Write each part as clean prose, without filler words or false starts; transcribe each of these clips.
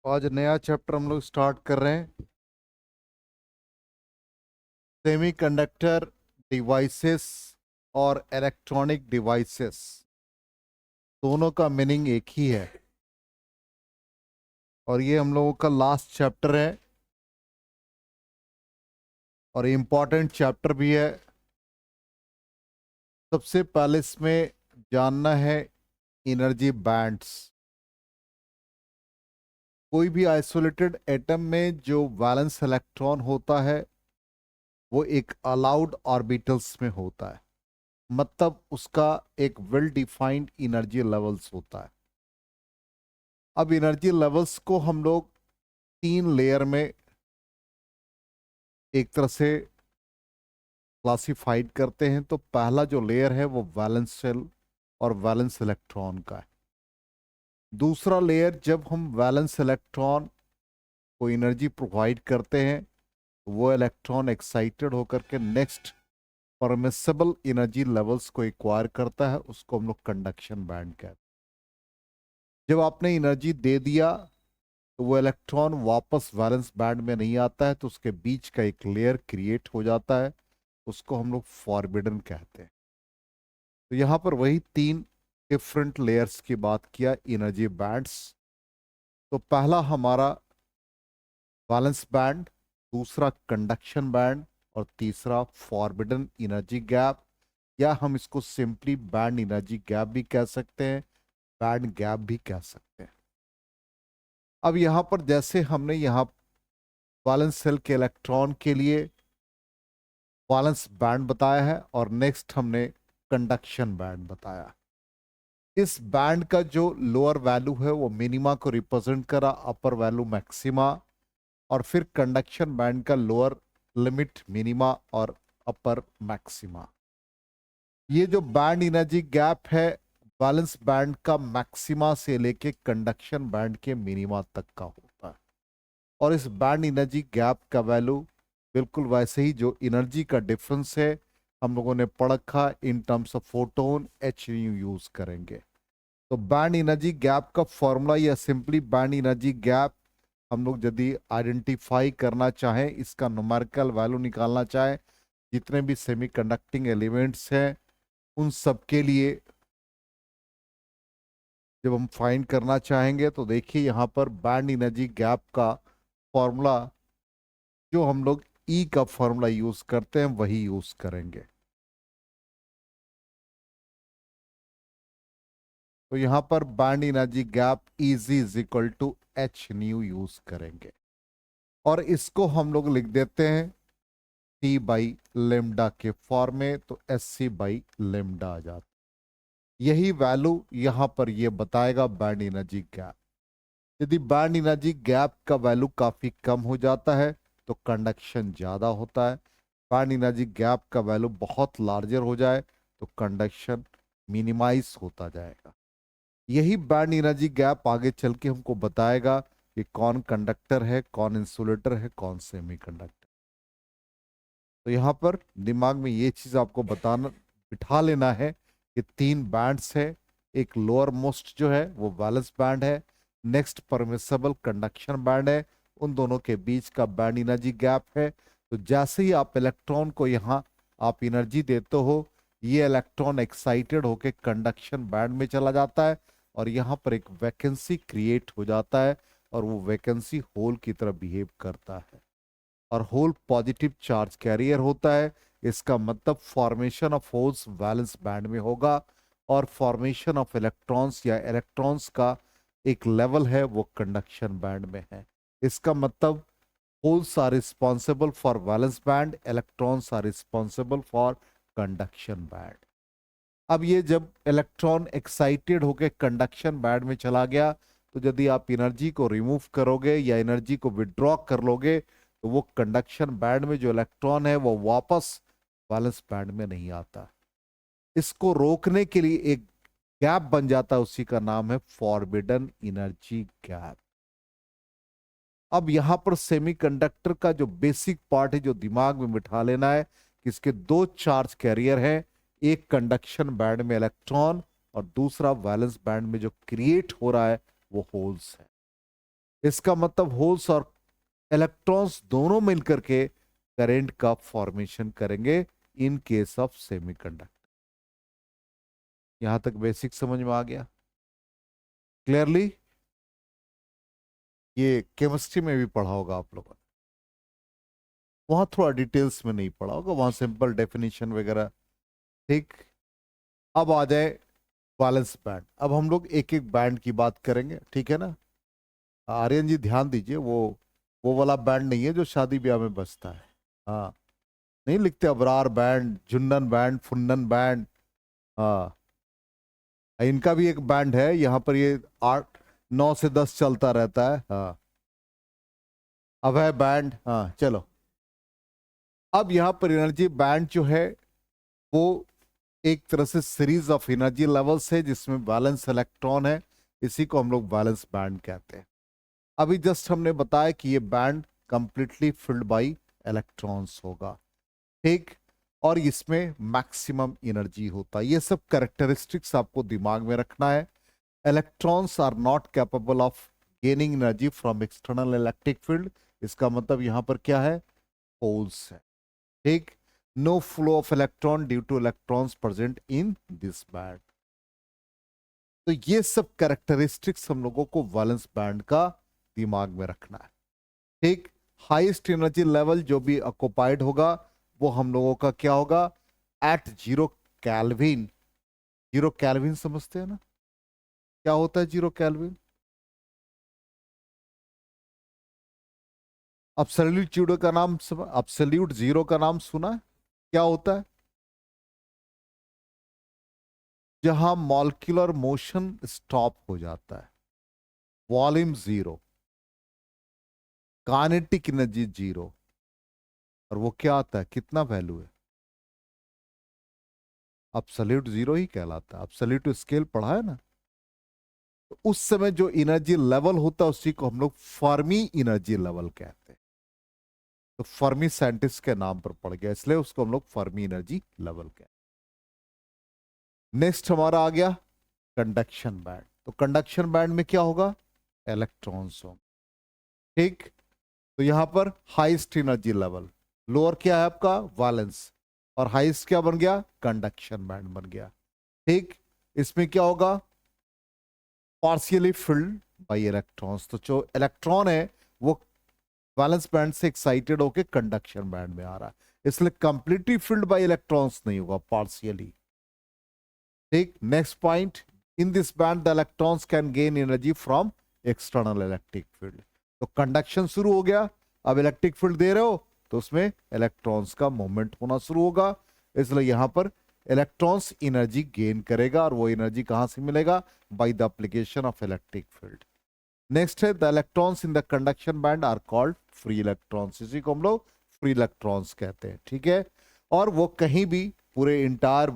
आज नया चैप्टर हम लोग स्टार्ट कर रहे हैं। सेमीकंडक्टर डिवाइसेस और इलेक्ट्रॉनिक डिवाइसेस दोनों का मीनिंग एक ही है और ये हम लोगों का लास्ट चैप्टर है और इम्पॉर्टेंट चैप्टर भी है। सबसे पहले इसमें जानना है एनर्जी बैंड्स। कोई भी आइसोलेटेड एटम में जो वैलेंस इलेक्ट्रॉन होता है वो एक अलाउड ऑर्बिटल्स में होता है, मतलब उसका एक वेल डिफाइंड एनर्जी लेवल्स होता है। अब एनर्जी लेवल्स को हम लोग तीन लेयर में एक तरह से क्लासिफाइड करते हैं। तो पहला जो लेयर है वो वैलेंस शेल और वैलेंस इलेक्ट्रॉन का है। दूसरा लेयर, जब हम वैलेंस इलेक्ट्रॉन को एनर्जी प्रोवाइड करते हैं तो वो इलेक्ट्रॉन एक्साइटेड होकर के नेक्स्ट परमिसिबल एनर्जी लेवल्स को एक्वायर करता है, उसको हम लोग कंडक्शन बैंड कहते हैं। जब आपने एनर्जी दे दिया तो वो इलेक्ट्रॉन वापस वैलेंस बैंड में नहीं आता है, तो उसके बीच का एक लेयर क्रिएट हो जाता है, उसको हम लोग फॉरबिडन कहते हैं। तो यहां पर वही तीन डिफरेंट लेयर्स की बात किया, एनर्जी बैंड्स। तो पहला हमारा वैलेंस बैंड, दूसरा कंडक्शन बैंड और तीसरा फॉरबिडन एनर्जी गैप, या हम इसको सिंपली बैंड एनर्जी गैप भी कह सकते हैं, बैंड गैप भी कह सकते हैं। अब यहां पर जैसे हमने यहां वैलेंस शेल के इलेक्ट्रॉन के लिए वैलेंस बैंड बताया है और नेक्स्ट हमने कंडक्शन बैंड बताया। इस बैंड का जो लोअर वैल्यू है वो मिनिमा को रिप्रेजेंट करा, अपर वैल्यू मैक्सिमा, और फिर कंडक्शन बैंड का लोअर लिमिट मिनिमा और अपर मैक्सिमा। ये जो बैंड एनर्जी गैप है वैलेंस बैंड का मैक्सिमा से लेके कंडक्शन बैंड के मिनिमा तक का होता है। और इस बैंड एनर्जी गैप का वैल्यू बिल्कुल वैसे ही जो एनर्जी का डिफरेंस है हम लोगों ने पढ़ रखा, in terms of photon H use करेंगे। तो बैंड एनर्जी गैप का फॉर्मूला या सिंपली बैंड एनर्जी गैप हम लोग यदि आइडेंटिफाई करना चाहें, इसका न्यूमेरिकल वैल्यू निकालना चाहें, जितने भी सेमीकंडक्टिंग एलिमेंट्स हैं उन सब के लिए जब हम फाइंड करना चाहेंगे तो देखिए यहाँ पर बैंड एनर्जी गैप का फॉर्मूला जो हम लोग ई का फॉर्मूला यूज करते हैं वही यूज करेंगे। तो यहां पर band energy gap E g is equal to H nu use करेंगे और इसको हम लोग लिख देते हैं टी बाई लेमडा के फॉर्म में, तो एस सी बाई लेमडा आ जाता है। यही वैल्यू यहां पर ये बताएगा बैंड एनर्जी गैप। यदि बैंड एनर्जी गैप का वैल्यू काफी कम हो जाता है तो कंडक्शन ज्यादा होता है, बैंड एनर्जी गैप का वैल्यू बहुत लार्जर हो जाए तो कंडक्शन मिनिमाइज होता जाएगा। यही बैंड एनर्जी गैप आगे चल के हमको बताएगा कि कौन कंडक्टर है, कौन इंसुलेटर है, कौन सेमीकंडक्टर। तो यहाँ पर दिमाग में ये चीज आपको बताना बिठा लेना है कि तीन बैंड्स है। एक लोअर मोस्ट जो है वो वैलेंस बैंड है, नेक्स्ट परमिसिबल कंडक्शन बैंड है, उन दोनों के बीच का बैंड एनर्जी गैप है। तो जैसे ही आप इलेक्ट्रॉन को यहाँ आप एनर्जी देते हो, ये इलेक्ट्रॉन एक्साइटेड होकर कंडक्शन बैंड में चला जाता है और यहाँ पर एक वैकेंसी क्रिएट हो जाता है और वो वैकेंसी होल की तरह बिहेव करता है और होल पॉजिटिव चार्ज कैरियर होता है। इसका मतलब formation of holes valence band में होगा और फॉर्मेशन ऑफ इलेक्ट्रॉन्स या इलेक्ट्रॉन्स का एक लेवल है वो कंडक्शन बैंड में है। इसका मतलब holes are responsible for valence band, electrons are responsible for conduction band. अब ये जब इलेक्ट्रॉन एक्साइटेड होकर कंडक्शन बैंड में चला गया तो यदि आप एनर्जी को रिमूव करोगे या एनर्जी को विड्रॉ कर लोगे तो वो कंडक्शन बैंड में जो इलेक्ट्रॉन है वो वापस वैलेंस बैंड में नहीं आता। इसको रोकने के लिए एक गैप बन जाता है, उसी का नाम है फॉरबिडन एनर्जी गैप। अब यहां पर सेमीकंडक्टर का जो बेसिक पार्ट है जो दिमाग में बिठा लेना है कि इसके दो चार्ज कैरियर हैं, एक कंडक्शन बैंड में इलेक्ट्रॉन और दूसरा वैलेंस बैंड में जो क्रिएट हो रहा है वो होल्स है। इसका मतलब होल्स और इलेक्ट्रॉन्स दोनों मिलकर के करंट का फॉर्मेशन करेंगे इन केस ऑफ सेमीकंडक्टर। यहां तक बेसिक समझ में आ गया क्लियरली? ये केमिस्ट्री में भी पढ़ा होगा आप लोगों ने, वहां थोड़ा डिटेल्स में नहीं पढ़ा होगा, वहां सिंपल डेफिनेशन वगैरह। ठीक, अब आ जाए बैलेंस बैंड। अब हम लोग एक एक बैंड की बात करेंगे, ठीक है ना? आर्यन जी ध्यान दीजिए, वो वाला बैंड नहीं है जो शादी ब्याह में बजता है। हाँ, नहीं लिखते अबरार बैंड, जुन्नन बैंड, फुन्नन बैंड। हाँ, इनका भी एक बैंड है यहाँ पर, ये 8 9 से 10 चलता रहता है। हाँ, अभय बैंड। हाँ चलो, अब यहाँ पर एनर्जी बैंड जो है वो एक तरह से सीरीज ऑफ एनर्जी लेवल्स है जिसमें बैलेंस इलेक्ट्रॉन है, इसी को हम लोग बैलेंस बैंड कहते हैं। अभी जस्ट हमने बताया कि ये band completely filled by electrons होगा, ठीक, और इसमें मैक्सिमम एनर्जी होता है। ये सब कैरेक्टरिस्टिक्स आपको दिमाग में रखना है। Electrons are not capable of gaining energy from external electric field. इसका मतलब यहां पर क्या है? होल्स है, ठीक। No flow of electron due to electrons present in this band. तो ये सब कैरेक्टरिस्टिक्स हम लोगों को वैलेंस बैंड का दिमाग में रखना है, ठीक। हाईएस्ट एनर्जी लेवल जो भी ऑक्युपाइड होगा वो हम लोगों का क्या होगा? Eight 0 kelvin. 0 केल्विन समझते हैं ना? क्या होता है 0 केल्विन? अब्सोल्यूट जीरो का नाम, अब्सोल्यूट जीरो का नाम सुना है? क्या होता है? जहां मॉलिक्यूलर मोशन स्टॉप हो जाता है, volume zero, kinetic energy zero, और वो क्या आता है? कितना वैल्यू है? अब्सोल्यूट जीरो ही कहलाता है। अब्सोल्यूट स्केल पढ़ा है ना? तो उस समय जो एनर्जी लेवल होता है उसी को हम लोग फर्मी एनर्जी लेवल कहते हैं। तो फर्मी साइंटिस्ट के नाम पर पड़ गया, इसलिए उसको हम लोग फर्मी एनर्जी लेवल कहते हैं। नेक्स्ट हमारा आ गया कंडक्शन बैंड। तो कंडक्शन बैंड में क्या होगा? इलेक्ट्रॉन्स होंगे, ठीक। तो यहां पर हाईएस्ट एनर्जी लेवल, लोअर क्या है आपका? वैलेंस, और हाईएस्ट क्या बन गया? कंडक्शन बैंड बन गया, ठीक। इसमें क्या होगा? Partially filled by electrons. तो जो इलेक्ट्रॉन है वो वैलेंस बैंड से एक्साइटेड होकर कंडक्शन बैंड में आ रहा है, इसलिए कंप्लीटली फिल्ड बाय इलेक्ट्रॉन्स नहीं होगा, पार्शियली, ठीक। Next point, in this band the electrons can gain energy from external electric field. तो कंडक्शन शुरू हो गया, अब इलेक्ट्रिक फील्ड दे रहे हो तो उसमें इलेक्ट्रॉन्स का मूवमेंट होना शुरू होगा, इसलिए यहां पर इलेक्ट्रॉन्स एनर्जी गेन करेगा, और वो एनर्जी कहां से मिलेगा? By the application of electric field. Next है the electrons in the conduction band are called free electrons. इसी को हम लोग फ्री इलेक्ट्रॉन्स कहते हैं, ठीक है। और वो कहीं भी पूरे इंटायर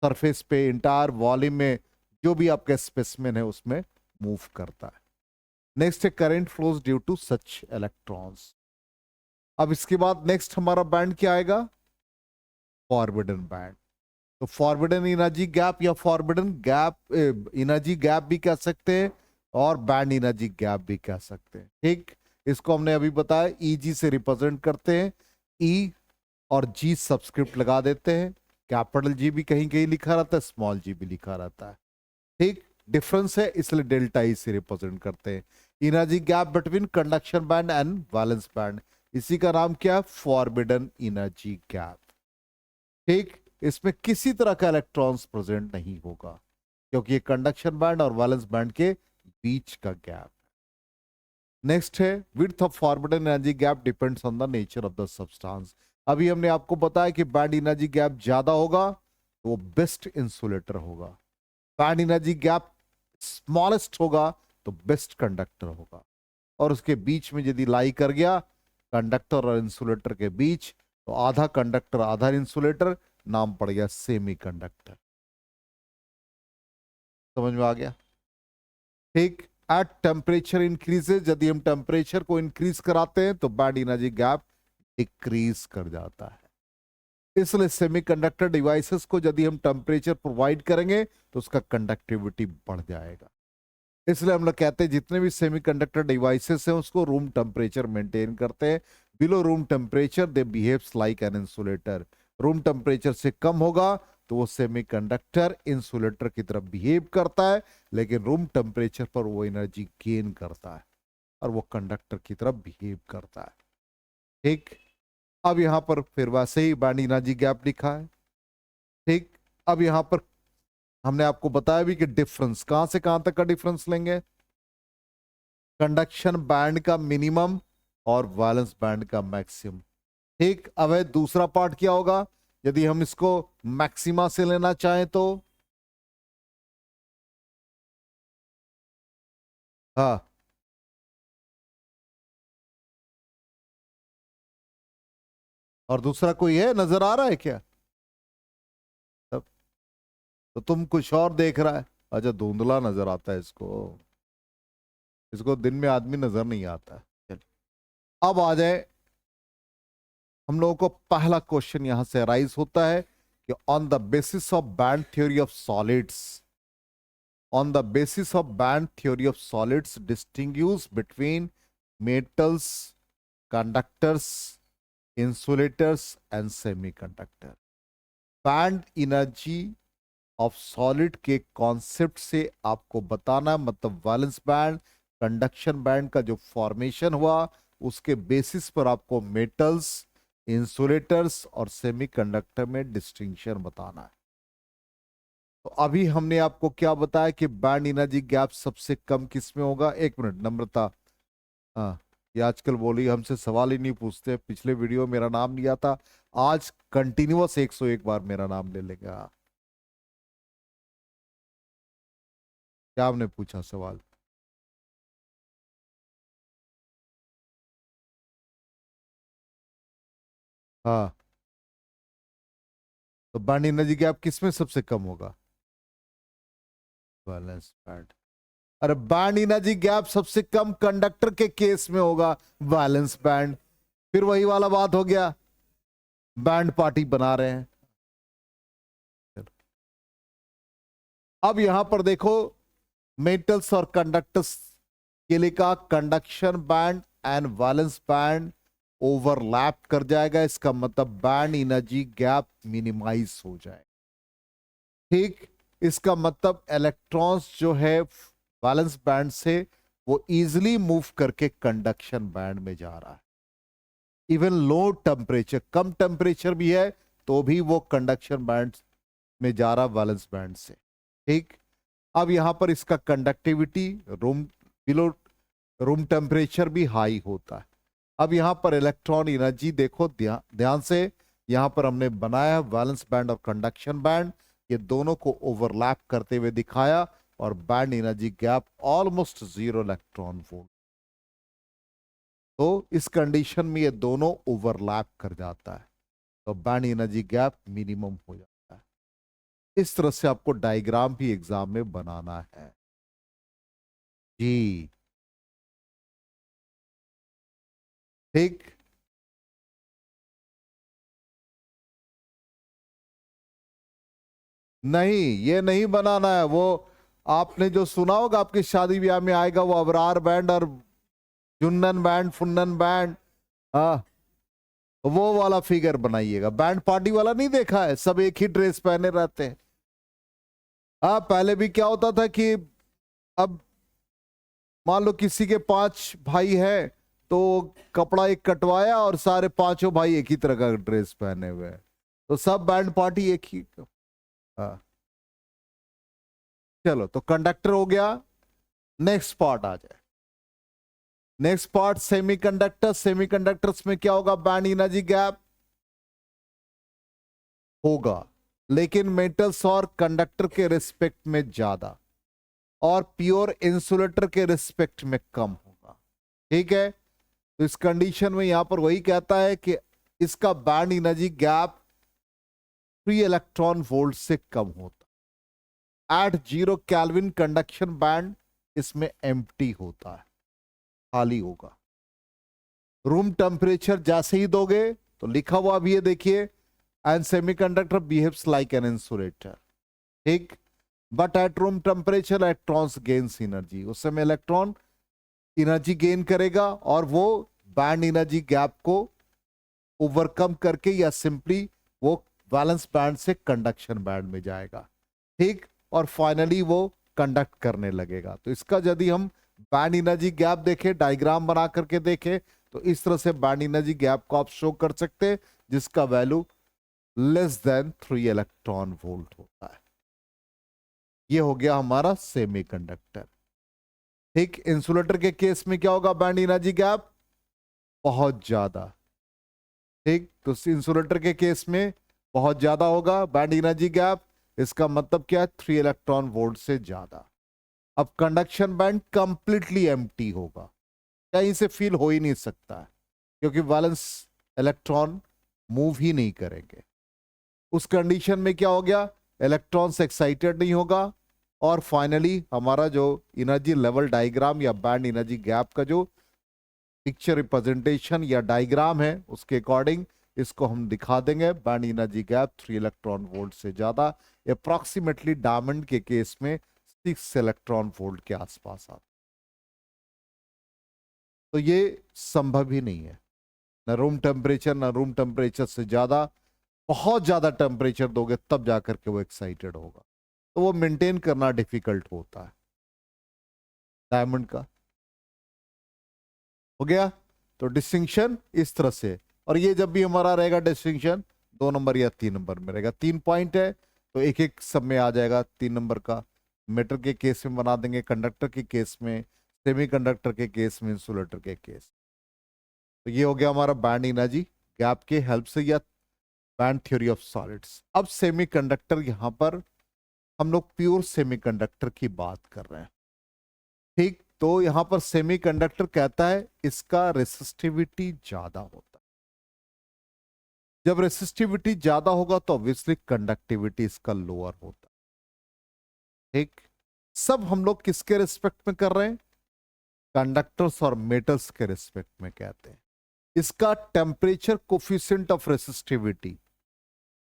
सरफेस पे, इंटायर वॉल्यूम में जो भी आपका स्पेसिमेन है उसमें मूव करता है। नेक्स्ट है current flows due to such electrons. अब इसके बाद नेक्स्ट हमारा बैंड क्या आएगा? Forbidden band. तो फॉरबिडन एनर्जी गैप या फॉरबिडन गैप एनर्जी गैप भी कह सकते हैं, और बैंड एनर्जी गैप भी कह सकते हैं, ठीक। इसको हमने अभी बताया, ईजी से रिप्रेजेंट करते हैं। ई और जी सब्सक्रिप्ट लगा देते हैं, कैपिटल जी भी कहीं कहीं लिखा रहता है, स्मॉल जी भी लिखा रहता है, ठीक। डिफरेंस है इसलिए डेल्टा ई से रिप्रेजेंट करते हैं। Energy gap between conduction band and valence band, इसी का नाम क्या है? फॉरबिडन एनर्जी गैप, ठीक। इसमें किसी तरह का इलेक्ट्रॉन्स प्रेजेंट नहीं होगा, क्योंकि ये कंडक्शन बैंड और वैलेंस बैंड के बीच का गैप। नेक्स्ट है width of forbidden energy gap depends on the nature of the substance. अभी हमने आपको बताया कि बैंड एनर्जी गैप ज्यादा होगा तो वो बेस्ट इंसुलेटर होगा, बैंड एनर्जी गैप स्मॉलेस्ट होगा तो बेस्ट कंडक्टर होगा, और उसके बीच में यदि लाई कर गया कंडक्टर और इंसुलेटर के बीच, तो आधा कंडक्टर आधा इंसुलेटर, नाम पड़ गया सेमी कंडक्टर। समझ में आ गया? ठीक। एट टेम्परेचर इंक्रीजेज, यदि हम टेम्परेचर को इंक्रीज कराते हैं तो बैंड एनर्जी गैप डिक्रीज कर जाता है, इसलिए सेमीकंडक्टर डिवाइसेस को यदि हम टेम्परेचर प्रोवाइड करेंगे तो उसका कंडक्टिविटी बढ़ जाएगा। इसलिए हम लोग कहते हैं जितने भी सेमीकंडक्टर डिवाइसेस हैं उसको रूम टेम्परेचर मेंटेन करते हैं। Below room temperature they behaves like an insulator. Room temperature से कम होगा तो वो सेमीकंडक्टर इंसुलेटर की तरफ बिहेव करता है, लेकिन रूम टेम्परेचर पर वो एनर्जी गेन करता है और वो कंडक्टर की तरफ बिहेव करता है। ठीक, अब यहां पर फिर वैसे ही बैंड एनर्जी गैप लिखा है। ठीक, अब यहां पर हमने आपको बताया भी कि डिफरेंस कहां से कहां तक का डिफरेंस लेंगे, कंडक्शन बैंड का मिनिमम और वैलेंस बैंड का मैक्सिमम। ठीक, अब है दूसरा पार्ट क्या होगा, यदि हम इसको मैक्सिमा से लेना चाहें तो, हाँ, और दूसरा कोई है नजर आ रहा है क्या? तब तो तुम कुछ और देख रहा है। अच्छा, धुंधला नजर आता है इसको, इसको दिन में आदमी नजर नहीं आता। चल, अब आ जाए, हम लोगों को पहला क्वेश्चन यहां से अराइज होता है कि on the basis of band theory of solids, on the basis of band theory of solids, distinguish between metals, conductors, insulators, and semiconductor. Band energy of solid के कॉन्सेप्ट से आपको बताना, मतलब वैलेंस बैंड, कंडक्शन बैंड का जो formation हुआ उसके basis पर आपको मेटल्स, इंसुलेटर्स और सेमीकंडक्टर में डिस्टिंक्शन बताना है। तो अभी हमने आपको क्या बताया कि बैंड एनर्जी गैप सबसे कम किस में होगा। एक मिनट नम्रता, हाँ, ये आजकल बोली हमसे सवाल ही नहीं पूछते, पिछले वीडियो में मेरा नाम लिया था, आज कंटिन्यूअस 101 बार मेरा नाम ले लेगा। क्या आपने पूछा सवाल? हाँ, तो बैंड एनर्जी गैप किस में सबसे कम होगा? Valence band. अरे बैंड एनर्जी गैप सबसे कम कंडक्टर के केस में होगा, वैलेंस बैंड। फिर वही वाला बात हो गया, बैंड पार्टी बना रहे हैं। अब यहां पर देखो, मेटल्स और कंडक्टर्स के लिए का conduction band and valence band overlap कर जाएगा, इसका मतलब बैंड एनर्जी गैप मिनिमाइज हो जाए। ठीक, इसका मतलब इलेक्ट्रॉन्स जो है वैलेंस बैंड से वो इजीली मूव करके कंडक्शन बैंड में जा रहा है। इवन लो टेम्परेचर, कम टेम्परेचर भी है तो भी वो कंडक्शन बैंड में जा रहा वैलेंस बैंड से। ठीक, अब यहां पर इसका conductivity room below room temperature भी हाई होता है। अब यहां पर इलेक्ट्रॉन एनर्जी देखो, ध्यान से, यहां पर हमने बनाया वैलेंस बैंड और कंडक्शन बैंड, ये दोनों को ओवरलैप करते हुए दिखाया और band energy gap almost 0 electron volt. तो इस कंडीशन में ये दोनों ओवरलैप कर जाता है तो बैंड एनर्जी गैप मिनिमम हो जाता है। इस तरह से आपको डायग्राम भी एग्जाम में बनाना है जी। ठीक, नहीं ये नहीं बनाना है, वो आपने जो सुना होगा आपकी शादी ब्याह में आएगा, वो अबरार बैंड और जुन्नन बैंड फुन्नन बैंड, हाँ, वो वाला फिगर बनाइएगा। बैंड पार्टी वाला नहीं देखा है, सब एक ही ड्रेस पहने रहते हैं। हाँ, पहले भी क्या होता था कि अब मान लो किसी के 5 भाई हैं तो कपड़ा एक कटवाया और सारे पांचों भाई एक ही तरह का ड्रेस पहने हुए हैं, तो सब बैंड पार्टी एक ही। हाँ, चलो तो कंडक्टर हो गया। नेक्स्ट पार्ट आ जाए, नेक्स्ट पार्ट सेमीकंडक्टर। सेमीकंडक्टर्स में क्या होगा, बैंड एनर्जी गैप होगा, लेकिन मेटल्स और कंडक्टर के रिस्पेक्ट में ज्यादा और प्योर इंसुलेटर के रिस्पेक्ट में कम होगा। ठीक है, तो इस कंडीशन में यहां पर वही कहता है कि इसका band energy gap 3 electron volt से कम होता। एट 0 केल्विन कंडक्शन बैंड इसमें एम्प्टी होता है, खाली होगा। रूम टेम्परेचर जैसे ही दोगे तो लिखा हुआ भी है देखिए, and semiconductor behaves like an insulator. ठीक, but at room temperature electrons gains energy, उस समय इलेक्ट्रॉन एनर्जी गेन करेगा और वो बैंड एनर्जी गैप को ओवरकम करके या सिंपली वो वैलेंस बैंड से कंडक्शन बैंड में जाएगा, ठीक, और फाइनली वो कंडक्ट करने लगेगा। तो इसका यदि हम बैंड एनर्जी गैप देखें, डायग्राम बना करके देखें, तो इस तरह से बैंड एनर्जी गैप को आप शो कर सकते हैं जिसका value less than 3 electron volt होता है। ये हो गया हमारा सेमीकंडक्टर, ठीक। इंसुलेटर के केस में क्या होगा, बैंड एनर्जी गैप बहुत ज्यादा, ठीक। तो इंसुलेटर के केस में बहुत ज्यादा होगा बैंड एनर्जी गैप, इसका मतलब क्या है, 3 इलेक्ट्रॉन वोल्ट से ज्यादा। अब कंडक्शन बैंड कंप्लीटली एम्प्टी होगा, कहीं से फील हो ही नहीं सकता है क्योंकि वैलेंस इलेक्ट्रॉन मूव ही नहीं करेंगे। उस कंडीशन में क्या हो गया, इलेक्ट्रॉन्स एक्साइटेड नहीं होगा और फाइनली हमारा जो एनर्जी लेवल डायग्राम या बैंड एनर्जी गैप का जो पिक्चर रिप्रेजेंटेशन या डायग्राम है उसके अकॉर्डिंग इसको हम दिखा देंगे। Band energy gap 3 electron volt से ज्यादा, अप्रॉक्सीमेटली डायमंड के केस में 6 इलेक्ट्रॉन वोल्ट के आसपास आता। तो ये संभव ही नहीं है, ना रूम टेम्परेचर ना रूम टेम्परेचर से ज्यादा, बहुत ज्यादा टेम्परेचर दोगे तब जाकर के वो एक्साइटेड होगा, तो वो मेंटेन करना डिफिकल्ट होता है डायमंड का। हो गया, तो डिस्टिंक्शन इस तरह से, और ये जब भी हमारा रहेगा डिस्टिंक्शन 2 नंबर या 3 नंबर में रहेगा, 3 पॉइंट है तो एक एक सब में आ जाएगा 3 नंबर का। मेटल के केस में बना देंगे, कंडक्टर के केस में, सेमीकंडक्टर के केस में, इंसुलेटर के केस। तो ये हो गया हमारा बैंड एनर्जी गैप के हेल्प से या बैंड थ्योरी ऑफ सॉलिड्स। अब सेमीकंडक्टर, यहां पर हम लोग प्योर सेमीकंडक्टर की बात कर रहे हैं, ठीक। तो यहां पर सेमीकंडक्टर कहता है इसका रेसिस्टिविटी ज्यादा होता है। जब रेसिस्टिविटी ज्यादा होगा तो ऑब्वियसली कंडक्टिविटी इसका लोअर होता है, ठीक। सब हम लोग किसके रिस्पेक्ट में कर रहे हैं, कंडक्टर्स और मेटल्स के रिस्पेक्ट में कहते हैं। इसका temperature coefficient of resistivity,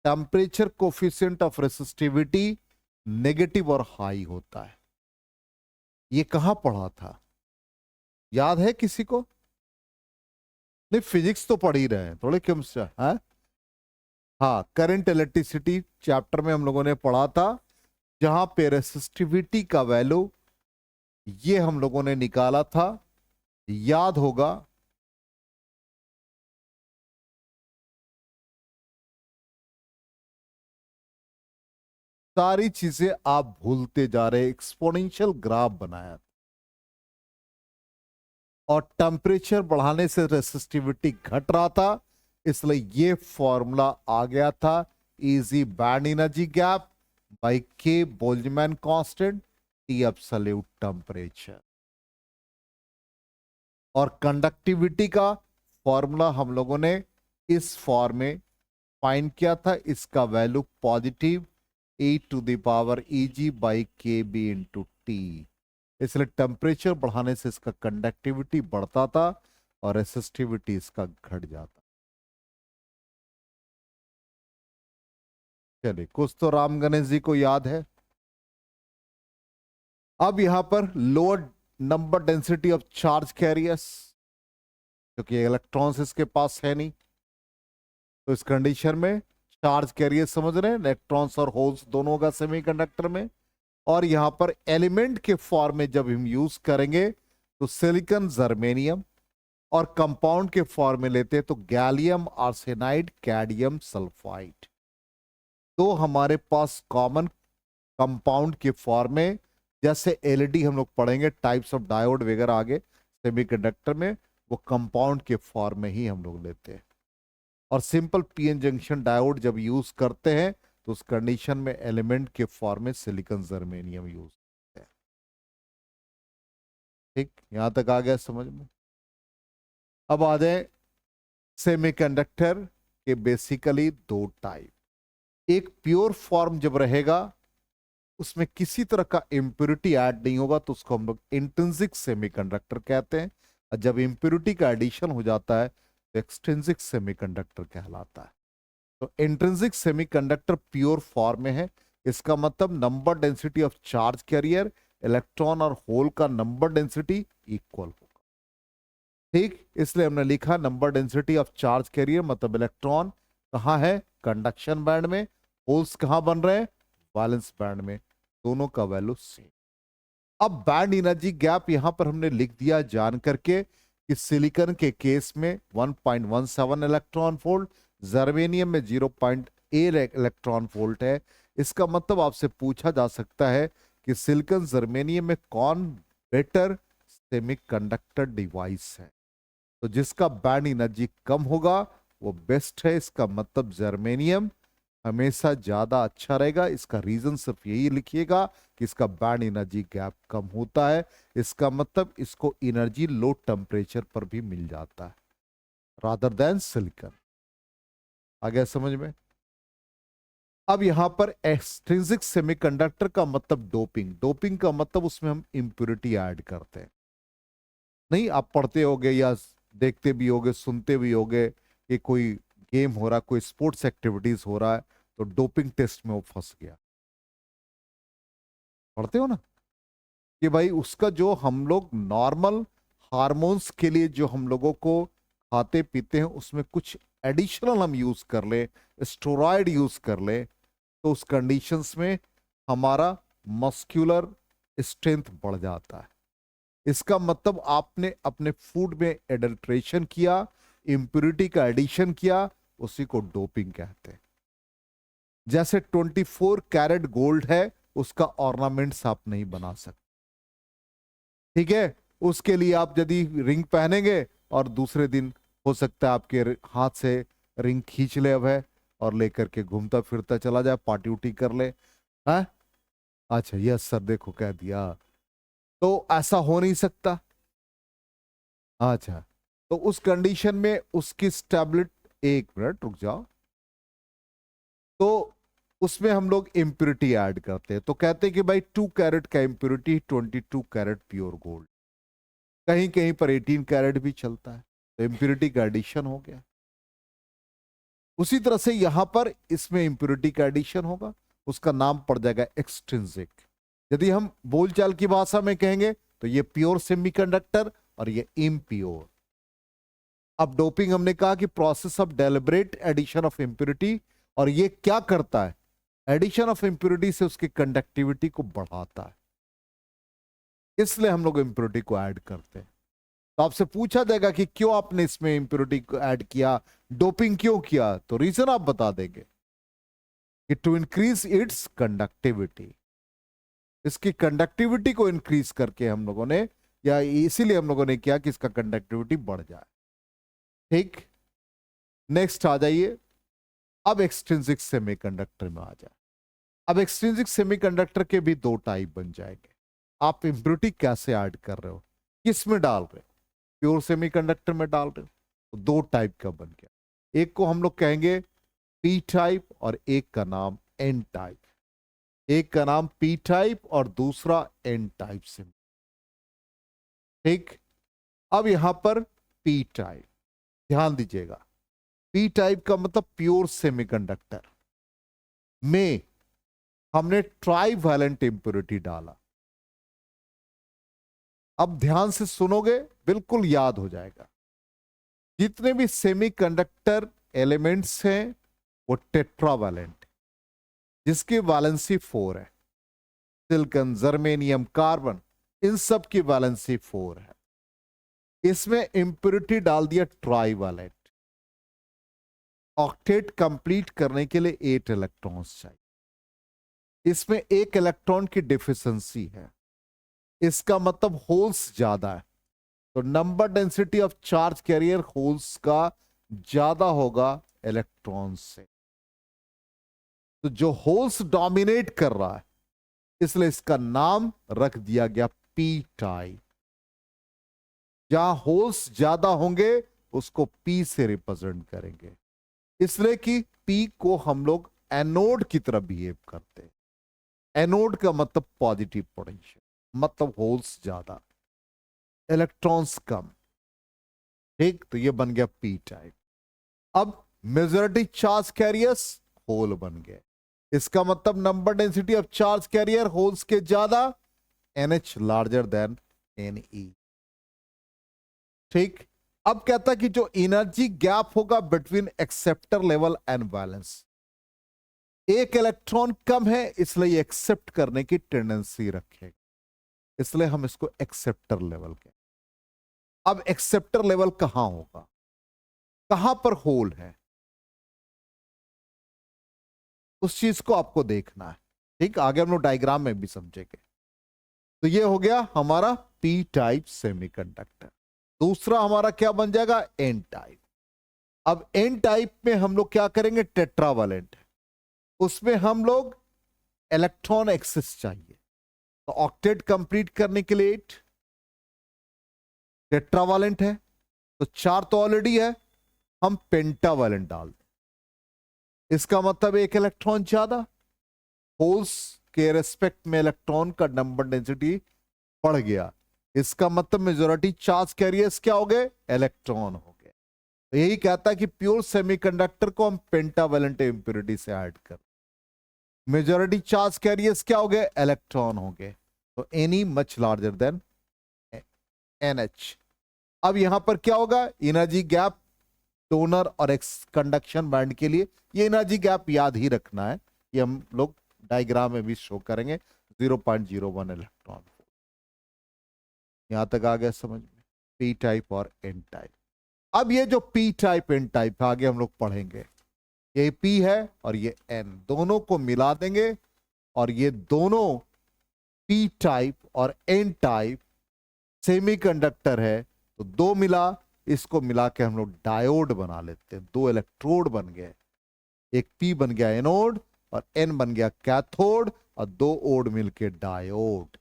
temperature coefficient of resistivity negative और हाई होता है। ये कहां पढ़ा था, याद है किसी को? नहीं, फिजिक्स तो पढ़ ही रहे हैं, थोड़े केमिस्ट्री है। हाँ, करंट इलेक्ट्रिसिटी चैप्टर में हम लोगों ने पढ़ा था, जहां पे रेसिस्टिविटी का वैल्यू ये हम लोगों ने निकाला था, याद होगा। सारी चीजें आप भूलते जा रहे, एक्सपोनेंशियल ग्राफ बनाया और टेम्परेचर बढ़ाने से रेसिस्टिविटी घट रहा था, इसलिए ये फॉर्मूला आ गया था, E g band energy gap by k Boltzmann constant T absolute temperature. और कंडक्टिविटी का फॉर्मूला हम लोगों ने इस फॉर्म में फाइंड किया था, इसका value positive e to the power eg by K B into T. इसलिए टेम्परेचर बढ़ाने से इसका कंडक्टिविटी बढ़ता था और रेसिस्टिविटी इसका घट जाता। चलिए, कुछ तो राम गणेश जी को याद है। अब यहां पर lower number density of charge carriers, क्योंकि इलेक्ट्रॉन्स इसके पास है नहीं, तो इस कंडीशन में चार्ज कैरियर समझ रहे हैं, इलेक्ट्रॉन्स और होल्स दोनों का सेमीकंडक्टर में। और यहां पर एलिमेंट के फॉर्म में जब हम यूज करेंगे तो सिलिकॉन, जर्मेनियम, और कंपाउंड के फॉर्म में लेते हैं तो गैलियम आर्सेनाइड, कैडमियम सल्फाइड। तो हमारे पास कॉमन कंपाउंड के फॉर्म में, जैसे एलईडी हम लोग पढ़ेंगे, टाइप्स ऑफ डायोड वगैरह आगे सेमीकंडक्टर में, वो कंपाउंड के फॉर्म में ही हम लोग लेते हैं। और सिंपल पीएन जंक्शन डायोड जब यूज करते हैं तो उस कंडीशन में एलिमेंट के फॉर्म में सिलिकॉन, जर्मेनियम यूज करते हैं, ठीक। यहां तक आ गया समझ में? अब आ जाए सेमीकंडक्टर के बेसिकली 2 टाइप। एक प्योर फॉर्म जब रहेगा, उसमें किसी तरह का इम्प्योरिटी ऐड नहीं होगा, तो उसको हम लोग इंट्रिंसिक सेमीकंडक्टर कहते हैं। और जब इम्प्योरिटी का एडिशन हो जाता है तो एक्सट्रिंसिक सेमीकंडक्टर कहलाता है। तो इंट्रिंसिक सेमीकंडक्टर प्योर फॉर्म में है, इसका मतलब number density of charge carrier electron और होल का नंबर डेंसिटी इक्वल होगा। ठीक, इसलिए हमने लिखा number density of charge carrier मतलब इलेक्ट्रॉन कहाँ है, कंडक्शन बैंड में, होल्स कहाँ बन रहे हैं, वैलेंस बैंड में, दोनों का वैल्यू सेम। अब बैंड एनर्जी गैप यहां पर हमने लिख दिया जान करके कि सिलिकॉन के केस में 1.17 इलेक्ट्रॉन वोल्ट, जर्मेनियम में 0.8 इलेक्ट्रॉन वोल्ट है। इसका मतलब आपसे पूछा जा सकता है कि सिलिकॉन जर्मेनियम में कौन बेटर सेमीकंडक्टर डिवाइस है, तो जिसका बैंड एनर्जी कम होगा वो बेस्ट है। इसका मतलब जर्मेनियम हमेशा ज्यादा अच्छा रहेगा। इसका रीजन सिर्फ यही लिखिएगा कि इसका बैंड एनर्जी गैप कम होता है। इसका मतलब इसको एनर्जी लो टेम्परेचर पर भी मिल जाता है रादर देन सिलिकॉन। आ गया समझ में? अब यहां पर एक्सट्रिंसिक सेमीकंडक्टर का मतलब डोपिंग। डोपिंग का मतलब उसमें हम इंप्योरिटी ऐड करते हैं। नहीं, आप पढ़ते होगे या देखते भी होगे, सुनते भी होगे कि कोई गेम हो रहा, कोई स्पोर्ट्स एक्टिविटीज हो रहा है तो डोपिंग टेस्ट में वो फंस गया, पढ़ते हो ना कि भाई उसका जो हम लोग नॉर्मल हार्मोन्स के लिए जो हम लोगों को खाते पीते हैं उसमें कुछ एडिशनल हम यूज कर ले, स्टेरॉयड यूज कर ले, तो उस कंडीशंस में हमारा मस्कुलर स्ट्रेंथ बढ़ जाता है। इसका मतलब आपने अपने फूड में एडल्ट्रेशन किया, इंप्योरिटी का एडिशन किया, उसी को डोपिंग कहते हैं। जैसे 24 कैरेट गोल्ड है, उसका ऑर्नामेंट्स आप नहीं बना सकते, ठीक है? उसके लिए आप यदि रिंग पहनेंगे और दूसरे दिन हो सकता है आपके हाथ से रिंग खींच ले अब है और लेकर के घूमता फिरता चला जाए, पार्टी उटी कर ले। है? अच्छा यस सर, देखो कह दिया, तो ऐसा हो नहीं सकता। अच्छा, तो उस कंडीशन में उसकी स्टेबिलिटी, एक मिनट रुक जाओ, तो उसमें हम लोग इम्प्योरिटी ऐड करते हैं, तो कहते हैं कि भाई 2 कैरेट का इम्प्योरिटी 22 कैरेट प्योर गोल्ड, कहीं कहीं पर 18 कैरेट भी चलता है, तो इम्प्योरिटी का एडिशन हो गया। उसी तरह से यहां पर इसमें इम्प्योरिटी का एडिशन होगा, उसका नाम पड़ जाएगा एक्सट्रिंसिक। यदि हम बोलचाल की भाषा में कहेंगे तो ये प्योर सेमीकंडक्टर और ये इम्प्योर। अब डोपिंग हमने कहा कि process of deliberate addition of impurity, और ये क्या करता है, एडिशन ऑफ इम्प्योरिटी से उसकी कंडक्टिविटी को बढ़ाता है, इसलिए हम लोग इम्प्योरिटी को ऐड करते हैं। तो आपसे पूछा जाएगा कि क्यों आपने इसमें इम्प्योरिटी को ऐड किया, डोपिंग क्यों किया, तो रीजन आप बता देंगे कि टू इंक्रीज इट्स कंडक्टिविटी, इसकी कंडक्टिविटी को इंक्रीज करके हम लोगों ने, या इसीलिए हम लोगों ने किया कि इसका कंडक्टिविटी बढ़ जाए। ठीक, नेक्स्ट आ जाइए, अब एक्सट्रिंसिक सेमीकंडक्टर में आ जाए। अब एक्सट्रिंसिक सेमीकंडक्टर के भी दो टाइप बन जाएंगे। आप इम्प्योरिटी कैसे ऐड कर रहे हो, किस में डाल रहे हो, प्योर सेमीकंडक्टर में डाल रहे हो, तो दो टाइप का बन गया। एक को हम लोग कहेंगे पी टाइप और एक का नाम एन टाइप। एक का नाम पी टाइप और दूसरा एन टाइप से। ठीक, अब यहां पर पी टाइप, ध्यान दीजिएगा, पी टाइप का मतलब प्योर सेमीकंडक्टर में हमने ट्राई वैलेंट इंप्योरिटी डाला। अब ध्यान से सुनोगे बिल्कुल याद हो जाएगा। जितने भी सेमीकंडक्टर एलिमेंट्स हैं वो टेट्रावैलेंट, जिसकी वैलेंसी 4 है। सिलिकॉन, जर्मेनियम, कार्बन, इन सब की वैलेंसी 4 है। इसमें इंप्योरिटी डाल दिया ट्राईवैलेंट। ऑक्टेट कंप्लीट करने के लिए 8 इलेक्ट्रॉन्स चाहिए। इसमें एक इलेक्ट्रॉन की डिफिशियंसी है, इसका मतलब होल्स ज्यादा है, तो number density of charge carrier holes का ज्यादा होगा इलेक्ट्रॉन से। तो जो होल्स डोमिनेट कर रहा है, इसलिए इसका नाम रख दिया गया पी टाइप। जहां होल्स ज्यादा होंगे उसको पी से रिप्रेजेंट करेंगे, इसलिए कि पी को हम लोग एनोड की तरह बिहेव करते हैं। एनोड का मतलब पॉजिटिव पोटेंशियल, मतलब होल्स ज्यादा, इलेक्ट्रॉन्स कम। ठीक, तो ये बन गया पी टाइप। अब मेजॉरिटी चार्ज कैरियर्स होल बन गए, इसका मतलब number density of charge carrier holes के ज्यादा, NH लार्जर देन Ne। ठीक। अब कहता है कि जो एनर्जी गैप होगा between acceptor level and balance, एक इलेक्ट्रॉन कम है इसलिए एक्सेप्ट करने की टेंडेंसी रखेगा, इसलिए हम इसको एक्सेप्टर लेवल कहते हैं। अब एक्सेप्टर लेवल कहां होगा, कहां पर होल है, उस चीज को आपको देखना है। ठीक, आगे हम लोग डायग्राम में भी समझेंगे। तो ये हो गया हमारा पी टाइप सेमीकंडक्टर। दूसरा हमारा क्या बन जाएगा, एन टाइप। अब एन टाइप में हम लोग क्या करेंगे, टेट्रावैलेंट है, उसमें हम लोग इलेक्ट्रॉन एक्सेस चाहिए, तो ऑक्टेट कंप्लीट करने के लिए 8 टेट्रावैलेंट है, तो 4 तो ऑलरेडी है, हम पेंटावैलेंट डाल दें। इसका मतलब एक इलेक्ट्रॉन ज्यादा, होल्स के रेस्पेक्ट में इलेक्ट्रॉन का नंबर डेंसिटी बढ़ गया, इसका मतलब मेजॉरिटी चार्ज कैरियर्स क्या हो गए, इलेक्ट्रॉन हो गए। तो यही कहता है कि प्योर सेमीकंडक्टर को हम पेंटावैलेंट इंप्योरिटी से ऐड कर, मेजॉरिटी चार्ज कैरियर्स क्या हो गए, इलेक्ट्रॉन हो गए, तो any much larger then NH। अब यहां पर क्या होगा, एनर्जी गैप डोनर और एक्स कंडक्शन बैंड के लिए, ये एनर्जी गैप याद ही रखना है, ये हम लोग डायग्राम में भी शो करेंगे, 0.01 इलेक्ट्रॉन। यहां तक आ गया समझ में, पी टाइप और एन टाइप। अब ये जो पी टाइप एन टाइप आगे हम लोग पढ़ेंगे, ये पी है और ये एन, दोनों को मिला देंगे और ये दोनों पी टाइप और एन टाइप सेमीकंडक्टर है, तो दो मिला, इसको मिला के हम लोग डायोड बना लेते हैं, 2 इलेक्ट्रोड बन गए, एक पी बन गया एनोड और एन बन गया कैथोड और 2 ओड मिलके डायोड।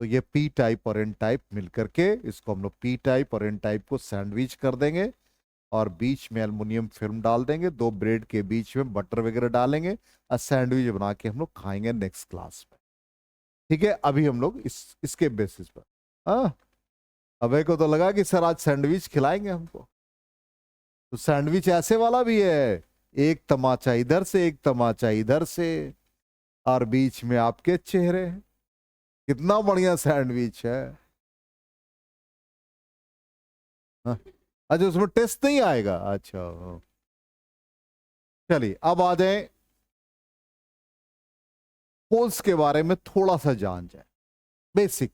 तो ये पी टाइप और एन टाइप मिलकर के, इसको हम लोग पी टाइप और एन टाइप को सैंडविच कर देंगे और बीच में एल्युमिनियम फिल्म डाल देंगे, 2 ब्रेड के बीच में बटर वगैरह डालेंगे और सैंडविच बना के हम लोग खाएंगे नेक्स्ट क्लास में। ठीक है, अभी हम लोग इसके बेसिस पर, हाँ, अबे को तो लगा कि सर आज सैंडविच खिलाएंगे हमको, तो सैंडविच ऐसे वाला भी है, एक तमाचा इधर से एक तमाचा इधर से और बीच में आपके चेहरे हैं। कितना बढ़िया सैंडविच है। हाँ? अच्छा, उसमें टेस्ट नहीं आएगा, अच्छा हाँ। चलिए अब आ जाए, होल्स के बारे में थोड़ा सा जान जाए, basic.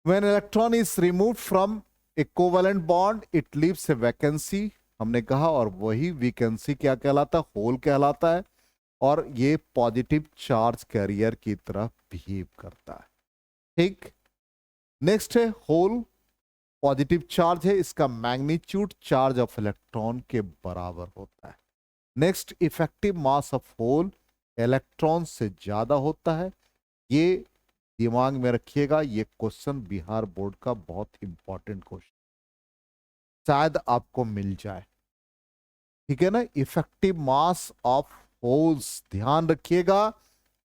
When electron is removed from a covalent bond, it leaves a vacancy, हमने कहा, और वही वैकेंसी क्या कहलाता है, होल कहलाता है, और ये पॉजिटिव चार्ज कैरियर की तरह बिहेव करता है। ठीक, नेक्स्ट है होल, पॉजिटिव चार्ज है, इसका मैग्नीट्यूड चार्ज ऑफ इलेक्ट्रॉन के बराबर होता है। Next, effective mass of hole electron से ज्यादा होता है। ये दिमाग में रखिएगा, ये क्वेश्चन बिहार बोर्ड का बहुत इंपॉर्टेंट क्वेश्चन, शायद आपको मिल जाए। ठीक है ना, इफेक्टिव मास ऑफ होल्स ध्यान रखिएगा,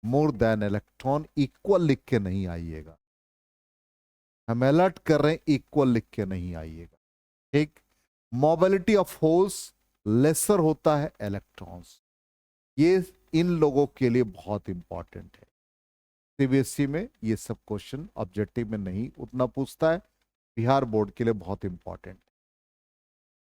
मोर देन इलेक्ट्रॉन, इक्वल लिख के नहीं आइएगा, हम अलर्ट कर रहे हैं, इक्वल लिख के नहीं आइएगा। ठीक, मोबिलिटी ऑफ होल्स लेसर होता है इलेक्ट्रॉन्स, ये इन लोगों के लिए बहुत इंपॉर्टेंट है। सीबीएसई में ये सब क्वेश्चन ऑब्जेक्टिव में नहीं उतना पूछता है, बिहार बोर्ड के लिए बहुत इंपॉर्टेंट।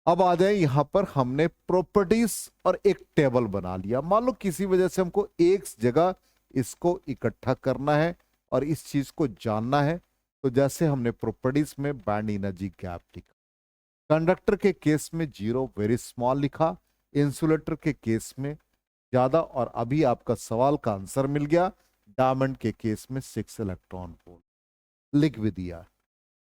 अब आ जाए यहां पर, हमने प्रॉपर्टीज और एक टेबल बना लिया। मान लो किसी वजह से हमको एक जगह इसको इकट्ठा करना है और इस चीज को जानना है, तो जैसे हमने प्रॉपर्टीज में बैंड एनर्जी गैप लिखा, कंडक्टर के केस में 0 वेरी स्मॉल लिखा, इंसुलेटर के केस में ज्यादा, और अभी आपका सवाल का आंसर मिल गया, डायमंड के केस में 6 इलेक्ट्रॉन वोल्ट लिख भी दिया।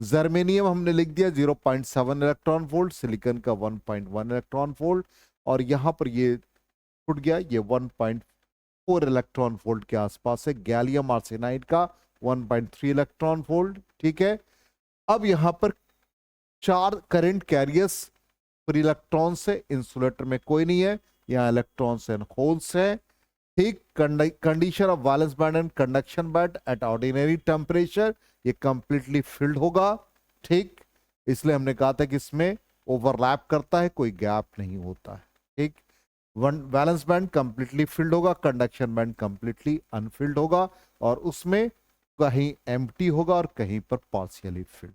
जर्मेनियम हमने लिख दिया 0.7 इलेक्ट्रॉन वोल्ट, सिलिकॉन का 1.1 इलेक्ट्रॉन वोल्ट, और यहां पर ये छूट गया, ये 1.4 इलेक्ट्रॉन वोल्ट के आसपास है। गैलियम आर्सेनाइड का 1.3 इलेक्ट्रॉन वोल्ट। ठीक है, अब यहां पर 4 करंट कैरियर्स पर इलेक्ट्रॉन से, इंसुलेटर में कोई नहीं है, यहाँ इलेक्ट्रॉन्स एंड होल्स है। ठीक, condition of valence band and conduction band at ordinary temperature, ये कंप्लीटली फिल्ड होगा। ठीक, इसलिए हमने कहा था कि इसमें ओवरलैप करता है, कोई गैप नहीं होता है। ठीक, one valence band completely filled होगा, कंडक्शन बैंड कंप्लीटली अनफिल्ड होगा, और उसमें कहीं एम्प्टी होगा और कहीं पर पार्शियली फिल्ड।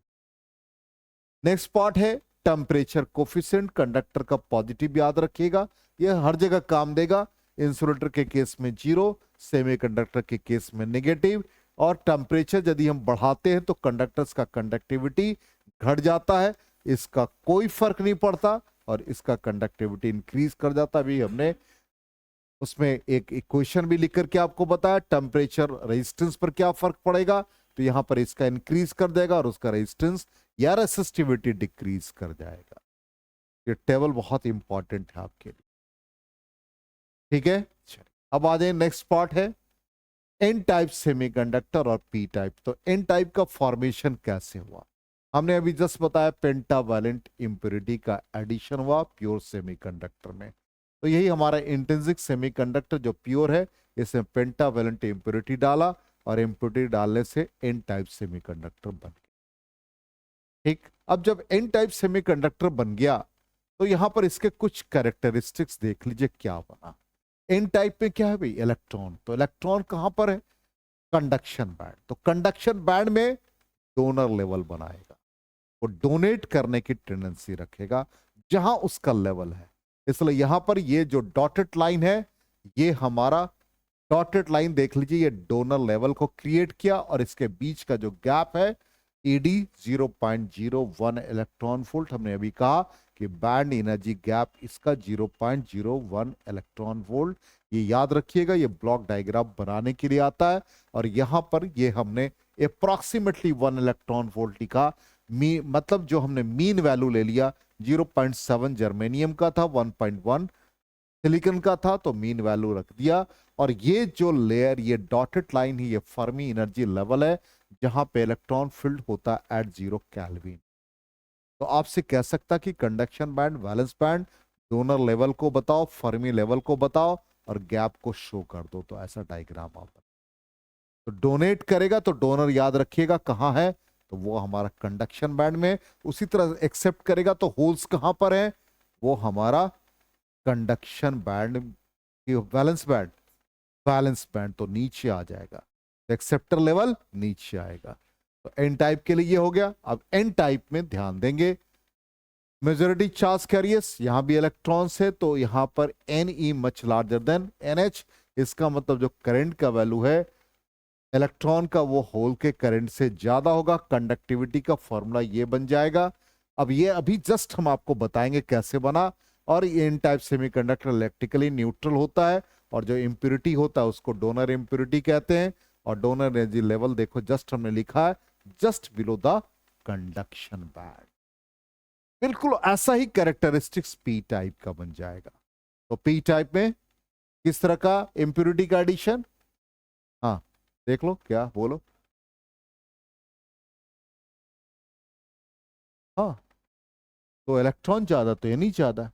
नेक्स्ट पार्ट है टेम्परेचर कोफिशिएंट। कंडक्टर का पॉजिटिव याद रखिएगा, यह हर जगह काम देगा। इंसुलेटर के केस में 0, सेमीकंडक्टर के केस में नेगेटिव। और टेम्परेचर यदि हम बढ़ाते हैं तो कंडक्टर्स का कंडक्टिविटी घट जाता है, इसका कोई फर्क नहीं पड़ता, और इसका कंडक्टिविटी इंक्रीज कर जाता है। अभी हमने उसमें एक इक्वेशन भी लिख करके आपको बताया, टेम्परेचर रेजिस्टेंस पर क्या फर्क पड़ेगा, तो यहां पर इसका इंक्रीज कर देगा और उसका रेजिस्टेंस या रेसिस्टिविटी डिक्रीज कर जाएगा। ये टेबल बहुत इंपॉर्टेंट है आपके लिए, ठीक है। चलिए अब आ जाए, नेक्स्ट पार्ट है एन टाइप सेमीकंडक्टर और पी टाइप। तो एन टाइप का फॉर्मेशन कैसे हुआ, हमने अभी जस्ट बताया, पेंटावैलेंट इंप्योरिटी का एडिशन हुआ प्योर सेमीकंडक्टर में। तो यही हमारा इंट्रिंसिक सेमीकंडक्टर जो प्योर है, इसमें पेंटावैलेंट इंप्योरिटी डाला, और इंप्योरिटी डालने से एन टाइप सेमीकंडक्टर बन गया। ठीक, अब जब एन टाइप सेमीकंडक्टर बन गया तो यहां पर इसके कुछ कैरेक्टरिस्टिक्स देख लीजिए क्या बना। एन टाइप में क्या है भाई, इलेक्ट्रॉन। तो इलेक्ट्रॉन कहां पर है, कंडक्शन बैंड। तो कंडक्शन बैंड में डोनर लेवल बनाएगा, वो डोनेट करने की टेंडेंसी रखेगा जहां उसका लेवल है। इसलिए यहां पर ये जो डॉटेड लाइन है, ये हमारा डॉटेड लाइन देख लीजिए, ये डोनर लेवल को क्रिएट किया, और इसके बीच का जो गैप है ईडी 0.01 इलेक्ट्रॉन वोल्ट। हमने अभी कहा कि बैंड एनर्जी गैप इसका 0.01 इलेक्ट्रॉन वोल्ट। ये याद रखिएगा, ये ब्लॉक डायग्राम बनाने के लिए आता है। और यहां पर ये हमने अप्रोक्सीमेटली 1 इलेक्ट्रॉन वोल्ट लिखा, मतलब जो हमने मीन वैल्यू ले लिया, 0.7 जर्मेनियम का था, 1.1 सिलिकॉन का था, तो मीन वैल्यू रख दिया। और ये जो लेयर, ये डॉटेड लाइन ही, ये फर्मी एनर्जी लेवल है जहां पे इलेक्ट्रॉन फील्ड होता है एट 0 केल्विन। तो आपसे कह सकता कि conduction band, valence band, donor level को बताओ, फर्मी लेवल को बताओ, और गैप को शो कर दो। तो ऐसा डायग्राम आप, तो डोनेट करेगा तो डोनर याद रखिएगा कहां है, तो वो हमारा कंडक्शन बैंड में। उसी तरह एक्सेप्ट करेगा तो होल्स कहां पर है, वो हमारा conduction band, valence band, valence band तो नीचे आ जाएगा, एक्सेप्टर लेवल नीचे आएगा। तो एन टाइप के लिए ये हो गया। अब एन टाइप में ध्यान देंगे, मेजॉरिटी चार्ज कैरियर्स, यहां भी इलेक्ट्रॉन्स है, तो यहां पर N E much larger than N H. इसका मतलब जो करंट का वैल्यू है इलेक्ट्रॉन का, वो होल के करंट से ज्यादा होगा। कंडक्टिविटी का फॉर्मूला ये बन जाएगा। अब ये अभी जस्ट हम आपको बताएंगे कैसे बना। और ये N type semiconductor electrically neutral होता है, और जो इम्प्योरिटी होता है उसको डोनर इम्प्योरिटी कहते हैं। और डोनर एनर्जी लेवल देखो, जस्ट हमने लिखा है just below the conduction band. बिल्कुल ऐसा ही कैरेक्टरिस्टिक्स पी टाइप का बन जाएगा। तो पी टाइप में किस तरह का इम्प्योरिटी का एडिशन, हाँ देख लो, क्या बोलो, हाँ तो इलेक्ट्रॉन ज्यादा तो यानी ज्यादा,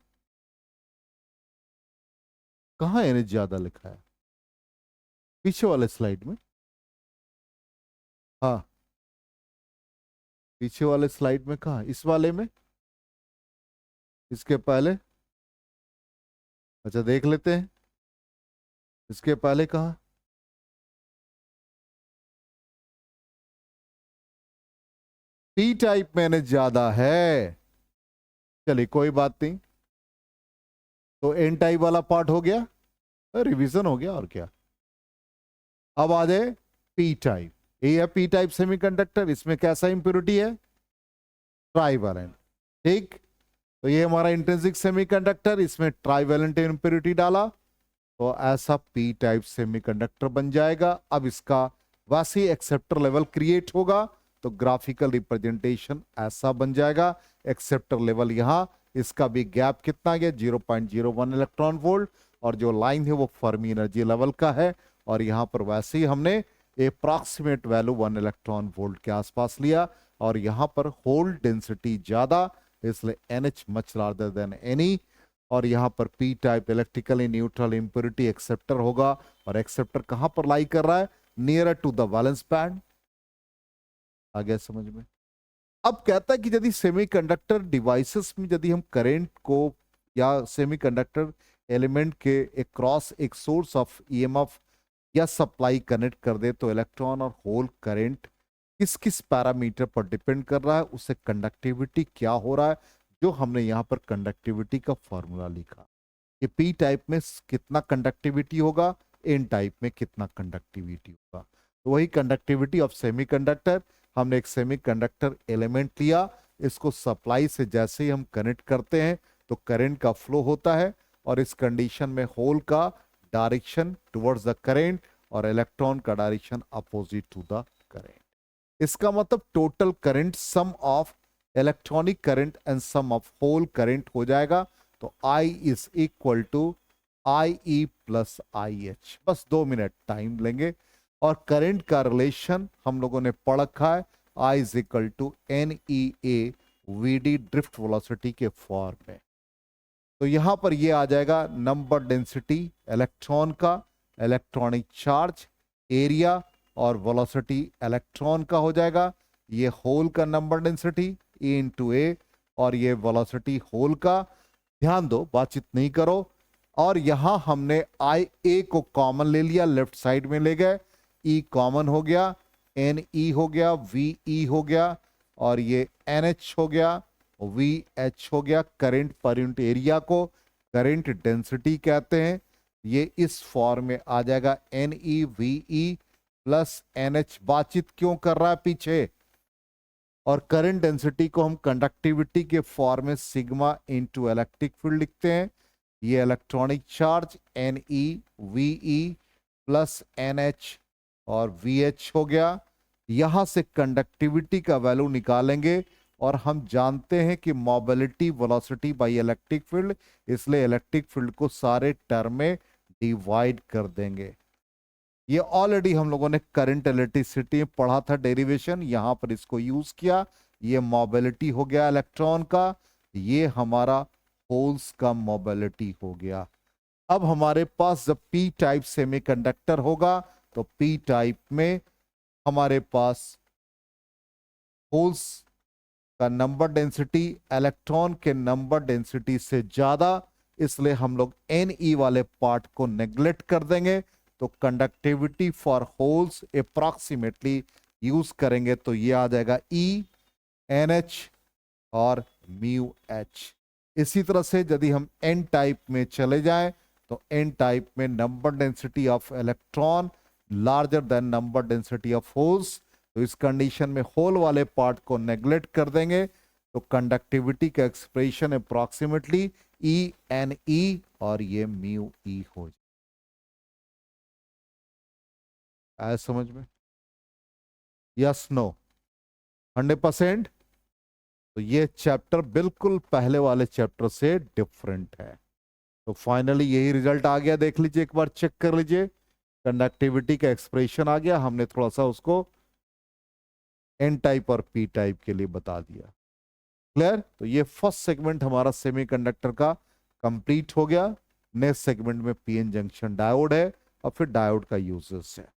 कहाँ यानी ज्यादा लिखा है, पीछे वाले स्लाइड में, हाँ पीछे वाले स्लाइड में, कहाँ, इस वाले में, इसके पहले, अच्छा देख लेते हैं, इसके पहले कहाँ, पी टाइप में ज्यादा है। चलिए कोई बात नहीं, तो एन टाइप वाला पार्ट हो गया, रिवीजन हो गया और क्या। अब आ जाए पी टाइप। ये है पी टाइप सेमीकंडक्टर, इसमें कैसा इंप्योरिटी है, ट्राइवैलेंट। ठीक, तो ये हमारा इंट्रिंसिक सेमीकंडक्टर, इसमें ट्राइवैलेंट इंप्योरिटी डाला, तो ऐसा पी टाइप सेमीकंडक्टर बन जाएगा। अब इसका वैसे एक्सेप्टर लेवल क्रिएट होगा, तो ग्राफिकल रिप्रेजेंटेशन ऐसा बन जाएगा। एक्सेप्टर लेवल यहां, इसका भी गैप कितना गया, 0.01 इलेक्ट्रॉन वोल्ट, और जो लाइन है वो फर्मी एनर्जी लेवल का है। और यहां पर वैसे ही हमने अप्रॉक्सीमेट वैल्यू 1 इलेक्ट्रॉन वोल्ट के आसपास लिया। और यहां पर होल डेंसिटी ज्यादा, इसलिए NH much larger than Ni। और यहां पर P type electrically neutral impurity acceptor होगा, और एक्सेप्टर कहां पर लाई कर रहा है, near to the valence band. आ गया समझ में। अब कहता है कि यदि सेमीकंडक्टर डिवाइसेस में यदि हम करंट को या सेमीकंडक्टर एलिमेंट के क्रॉस एक सोर्स ऑफ ईएमएफ या सप्लाई कनेक्ट कर दे तो इलेक्ट्रॉन और होल करंट किस किस पैरामीटर पर डिपेंड कर रहा है, उससे कंडक्टिविटी क्या हो रहा है, जो हमने यहाँ पर कंडक्टिविटी का फॉर्मूला लिखा कि पी टाइप में कितना कंडक्टिविटी होगा, एन टाइप में कितना कंडक्टिविटी होगा। तो वही कंडक्टिविटी ऑफ सेमीकंडक्टर, हमने एक सेमीकंडक्टर एलिमेंट लिया, इसको सप्लाई से जैसे ही हम कनेक्ट करते हैं तो करंट का फ्लो होता है, और इस कंडीशन में होल का डायरेक्शन टुवर्ड्स द करंट और इलेक्ट्रॉन का direction opposite to the current. इसका मतलब total current sum of electronic current and sum of hole current हो जाएगा। तो I is equal to IE plus IH। बस 2 मिनट टाइम लेंगे, और करंट का रिलेशन हम लोगों ने पढ़ रखा है, I is equal to NEA VD drift velocity के फॉर्म में। तो यहां पर ये आ जाएगा नंबर डेंसिटी इलेक्ट्रॉन का, इलेक्ट्रॉनिक चार्ज, एरिया और वेलोसिटी इलेक्ट्रॉन का हो जाएगा। ये होल का number density E into A, और ये वेलोसिटी होल का। ध्यान दो, बातचीत नहीं करो। और यहां हमने IA को कॉमन ले लिया, लेफ्ट साइड में ले गए, E कॉमन हो गया, NE हो गया, VE हो गया, और ये NH हो गया, VH हो गया। करंट पर यूनिट एरिया को करंट डेंसिटी कहते हैं। ये इस फॉर्म में आ जाएगा NEVE प्लस NH। बातचीत क्यों कर रहा है पीछे? और करंट डेंसिटी को हम कंडक्टिविटी के फॉर्म में सिग्मा इंटू इलेक्ट्रिक फील्ड लिखते हैं। ये electronic charge NEVE plus NH और VH हो गया। यहां से कंडक्टिविटी का वैल्यू निकालेंगे, और हम जानते हैं कि mobility velocity by electric field, इसलिए इलेक्ट्रिक फील्ड को सारे टर्म में डिवाइड कर देंगे। ये ऑलरेडी हम लोगों ने करंट इलेक्ट्रिसिटी में पढ़ा था डेरिवेशन, यहां पर इसको यूज किया। ये मोबिलिटी हो गया इलेक्ट्रॉन का, ये हमारा होल्स का मोबिलिटी हो गया। अब हमारे पास जब पी टाइप सेमीकंडक्टर होगा तो पी टाइप में हमारे पास होल्स का नंबर डेंसिटी इलेक्ट्रॉन के नंबर डेंसिटी से ज्यादा, इसलिए हम लोग NE वाले पार्ट को नेग्लेक्ट कर देंगे। तो conductivity for holes approximately use करेंगे तो ये आ जाएगा E NH और म्यू H। इसी तरह से यदि हम N टाइप में चले जाएं तो N टाइप में number density of electron larger than number density of holes, तो इस कंडीशन में होल वाले पार्ट को नेग्लेक्ट कर देंगे, तो कंडक्टिविटी का एक्सप्रेशन अप्रॉक्सीमेटली ENE और ये म्यू E हो जाए। आया समझ में? Yes no? 100%? तो ये चैप्टर बिल्कुल पहले वाले चैप्टर से डिफरेंट है। तो फाइनली यही रिजल्ट आ गया, देख लीजिए एक बार, चेक कर लीजिए। कंडक्टिविटी का एक्सप्रेशन आ गया, हमने थोड़ा सा उसको N टाइप और P टाइप के लिए बता दिया। क्लियर? तो ये फर्स्ट सेगमेंट हमारा सेमीकंडक्टर का कंप्लीट हो गया। नेक्स्ट सेगमेंट में PN जंक्शन डायोड है, और फिर डायोड का यूजेस है।